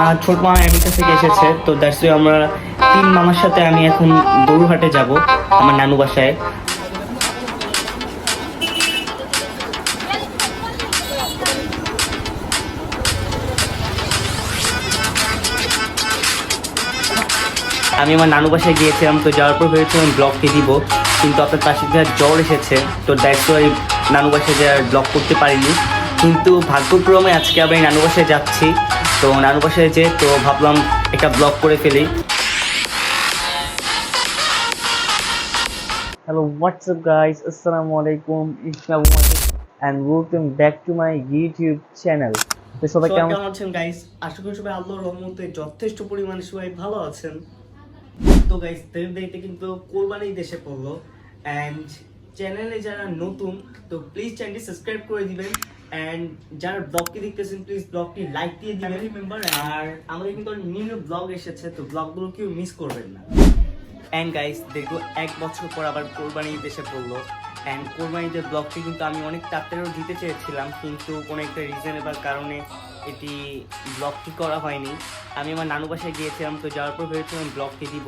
আমার ছোট মামা আমেরিকা থেকে এসেছে, তো দ্যাটস ওয়াই আমরা তিন মামার সাথে আমি এখন গরুহাটে যাব আমার নানু বাসায়। আমি আমার নানু বাসায় গিয়েছিলাম, তো যাওয়ার পর ভেবেছিলাম ব্লগটি দিব, কিন্তু আপনার পাশে জ্বর এসেছে, তো দ্যাটস ওয়াই নানু বাসায় যে ব্লগ করতে পারিনি। কিন্তু ভাগ্যক্রমে আজকে আবার নানু বাসায় যাচ্ছি, তো নানু বাসায় যে তো ভাবলাম একটা ব্লগ করে ফেলি। হ্যালো হোয়াটসঅ্যাপ গাইস, আসসালামু আলাইকুম, and welcome back to my YouTube channel. তো সবাই কেমন আছেন গাইস? আশা করি সবাই আল্লাহর রহমতে যথেষ্ট পরিমাণে সবাই ভালো আছেন। তো গাইস দেখতে কিন্তু কোরবানি দেশে পড়লো, অ্যান্ড চ্যানেলে যারা নতুন তো প্লিজ চ্যানেলটি সাবস্ক্রাইব করে দিবেন, অ্যান্ড যারা ব্লগটি দেখতেছেন প্লিজ ব্লগটি লাইক দিয়ে দিবেন মেম্বার। আর আমাদের কিন্তু নিউ ব্লগ এসেছে, তো ব্লগগুলো কেউ মিস করবেন না। অ্যান্ড গাইস দেখবো 1 বছর পর আবার কোরবানি দেশে পড়লো, অ্যান্ড কোরবানিতে ব্লগটি কিন্তু আমি অনেক তাড়াতাড়িও দিতে চেয়েছিলাম, কিন্তু কোনো একটা রিজনেবল কারণে এটি ব্লগটি করা হয়নি। আমি আমার নানু বাসায় গিয়েছিলাম, তো যাওয়ার পর ভেবেছিলাম ব্লগটি দিব,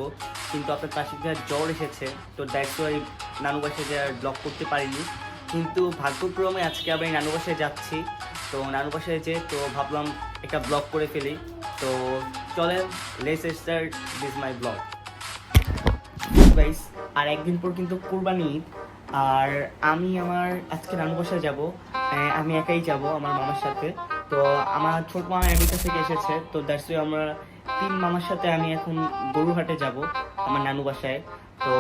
কিন্তু আপনার পাশে জ্বর এসেছে, তো দ্যাটস ওয়াই নানু বাসায় যে ব্লগ করতে পারিনি। কিন্তু ভাগ্যক্রমে আজকে আবার নানু বাসায় যাচ্ছি, তো নানু বাসায় যে তো ভাবলাম একটা ব্লগ করে ফেলি। তো চলেন let's start this my blog guys. আর একদিন পর কিন্তু কোরবানি ঈদ, আর আমি আমার আজকে নানু বাসায় যাব, আমি একাই যাব আমার মামার সাথে। তো আমার ছোট মামা আমেরিকা থেকে এসেছে, তো দ্যাটস ওয়াই আমরা তিন মামার সাথে আমি এখন গরুহাটে যাব আমার নানু বাসায়। তো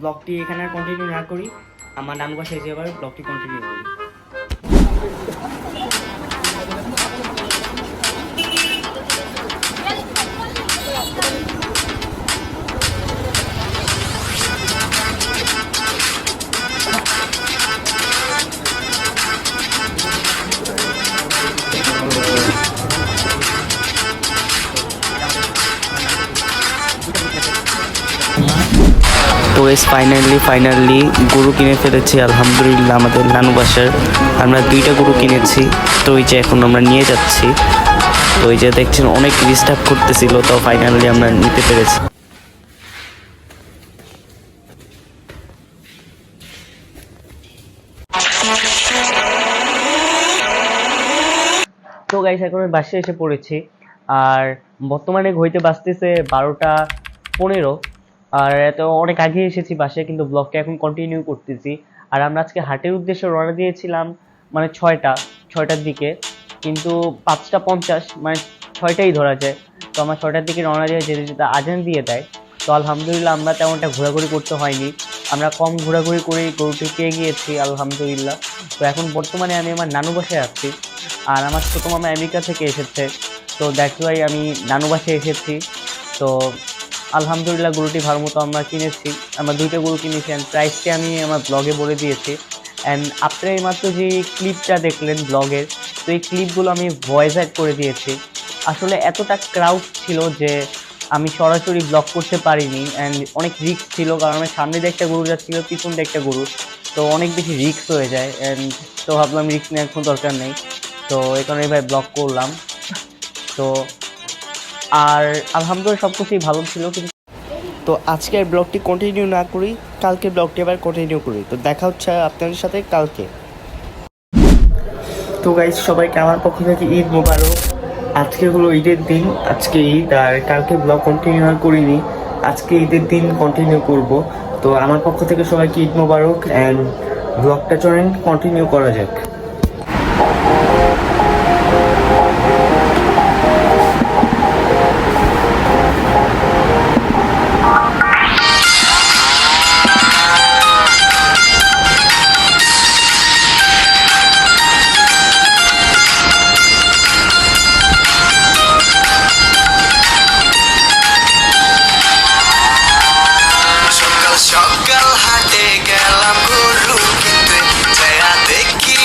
ব্লগটি এখানে আর কন্টিনিউ না করি, আমার নানু বাসায় যাবার ব্লগটি কন্টিনিউ করি। তো এস ফাইনালি গরু কিনে ফেলেছি আলহামদুলিল্লাহ আমাদের নানু বাসার। আমরা 2টা গরু কিনেছি, তো ওই যে এখন আমরা নিয়ে যাচ্ছি। তো ওই যে দেখছেন অনেক ডিস্টার্ব করতেছিল, তো ফাইনালি আমরা নিতে পেরেছি। তো গাইস এখন বাসায় এসে পড়েছি, আর বর্তমানে ঘড়িতে বাজতেছে 12টা 15। আর এত অনেক আগে এসেছি বাসায়, কিন্তু ব্লগটা এখন কন্টিনিউ করতেছি। আর আমরা আজকে হাটের উদ্দেশ্যে রওনা দিয়েছিলাম মানে 6টার দিকে, কিন্তু 5টা 50 মানে 6টাই ধরা যায়। তো আমার 6টার দিকে রওনা দিয়ে যেতে যেতে আজান দিয়ে দেয়। তো আলহামদুলিল্লাহ আমরা তেমনটা ঘোরাঘুরি করতে হয়নি, আমরা কম ঘোরাঘুরি করেই গরুটি পেয়ে গিয়েছি আলহামদুলিল্লাহ। তো এখন বর্তমানে আমি আমার নানু বাসায় আছি, আর আমার ছোটো মামা আমেরিকা থেকে এসেছে, তো দ্যাটস ওয়াই আমি নানু বাসায় এসেছি। তো আলহামদুলিল্লাহ গরুটি ভালো মতো আমরা কিনেছি, আমরা 2টা গরু কিনেছি, অ্যান্ড প্রাইসটি আমি আমার ব্লগে বলে দিয়েছি। অ্যান্ড আপনারা এইমাত্র যে ক্লিপটা দেখলেন ব্লগের, তো এই ক্লিপগুলো আমি ভয়েস অ্যাড করে দিয়েছি। আসলে এতটা ক্রাউড ছিল যে আমি সরাসরি ব্লগ করতে পারিনি, অ্যান্ড অনেক রিস্ক ছিল, কারণ আমার সামনে দিয়ে একটা গরু যাচ্ছিল, পিছন দিয়ে একটা গরু, তো অনেক বেশি রিস্ক হয়ে যায়। অ্যান্ড তো ভাবলাম রিস্ক নেওয়ার কোনো দরকার নেই, তো এই কারণে ভাই ব্লগ করলাম। তো আর আলহামদুলিল্লাহ সব কিছুই ভালো ছিল। কিন্তু তো আজকের ব্লগটি কন্টিনিউ না করি, কালকে ব্লগটি আবার কন্টিনিউ করি। তো দেখা হচ্ছে আপনাদের সাথে কালকে। তো গাইস সবাইকে আমার পক্ষ থেকে ঈদ মোবারক। আজকে হলো ঈদের দিন, আজকে ঈদ, আর কালকে ব্লগ কন্টিনিউ আর করিনি, আজকে ঈদের দিন কন্টিনিউ করব। তো আমার পক্ষ থেকে সবাইকে ঈদ মোবারক, অ্যান্ড ব্লগটা চলেন কন্টিনিউ করা যাক। সকাল হাটে গেলাম গরু কিনতে, যায়া দেখি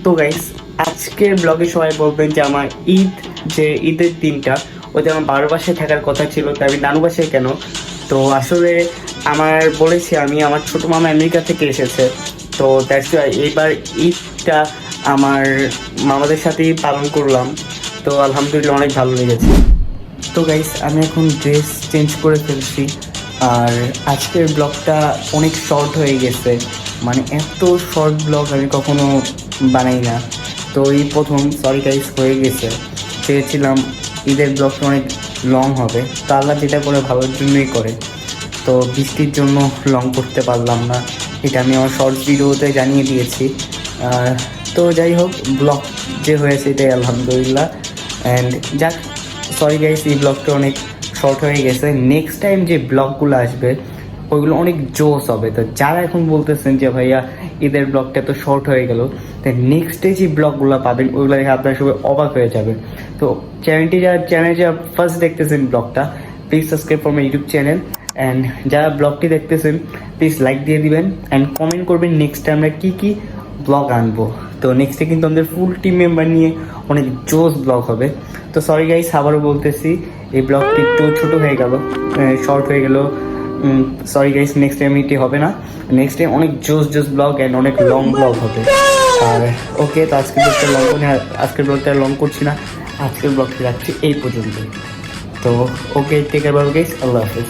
তো গাইস, আজকের ব্লগে সবাই বলবেন যে আমার ঈদের দিনটা ওতে আমার বাবার বাসায় থাকার কথা ছিল, তাই আমি নানু বাসায় কেন। তো আসলে বলেছি আমি আমার ছোট মামা আমেরিকা থেকে এসেছে, তো দ্যাটস ওয়াই এইবার ঈদটা আমার মামাদের সাথেই পালন করলাম। তো আলহামদুলিল্লাহ অনেক ভালো লেগেছে। তো গাইস, আমি এখন ড্রেস চেঞ্জ করে ফেলছি, আর আজকের ব্লগটা অনেক শর্ট হয়ে গেছে। মানে এত শর্ট ব্লগ আমি কখনো বানাই না, তো এই প্রথম। সরি গাইস, হয়ে গেছে। চেয়েছিলাম ঈদের ব্লগটা অনেক লং হবে, তো আল্লাহ যেটা করে ভালোর জন্যই করে। তো বৃষ্টির জন্য লং করতে পারলাম না, এটা আমি আমার শর্টস ভিডিওতে জানিয়ে দিয়েছি। তো যাই হোক, ব্লগ যে হয়েছে এটাই আলহামদুলিল্লাহ। অ্যান্ড যাক, সরি গাইস, এই ব্লগটা অনেক শর্ট হয়ে গেছে। নেক্সট টাইম যে ব্লগগুলো আসবে ওইগুলো অনেক জোস হবে। তো যারা এখন বলতেছেন যে ভাইয়া ঈদের ব্লগটা তো শর্ট হয়ে গেল, তাই নেক্সট ডে যে ব্লগগুলো পাবেন ওইগুলো দেখে আপনারা সবাই অবাক হয়ে যাবেন। তো চ্যানেল যা ফার্স্ট দেখতেছেন ব্লগটা, please subscribe for my YouTube channel. And যারা ব্লগটি দেখতেছেন প্লিজ লাইক দিয়ে দিবেন অ্যান্ড কমেন্ট করবেন নেক্সট টাইম আমরা কী কী ব্লগ আনবো। তো নেক্সটে কিন্তু আমাদের ফুল টিম মেম্বার নিয়ে অনেক জোস ব্লগ হবে। তো সরি গাইস, আবারও বলতেছি এই ব্লগটি একটু ছোটো হয়ে গেল, শর্ট হয়ে গেল। সরি গাইস, নেক্সট টাইম এটি হবে না। নেক্সট টাইম অনেক জোস ব্লগ অ্যান্ড অনেক লং ব্লগ হবে। আর ওকে, তো আজকের ব্লগটা লং করছি না, আজকের ব্লগটি রাখছি এই পর্যন্ত। তো ওকে, টেক কেয়ার, বাই গাইস, আল্লাহ হাফিজ।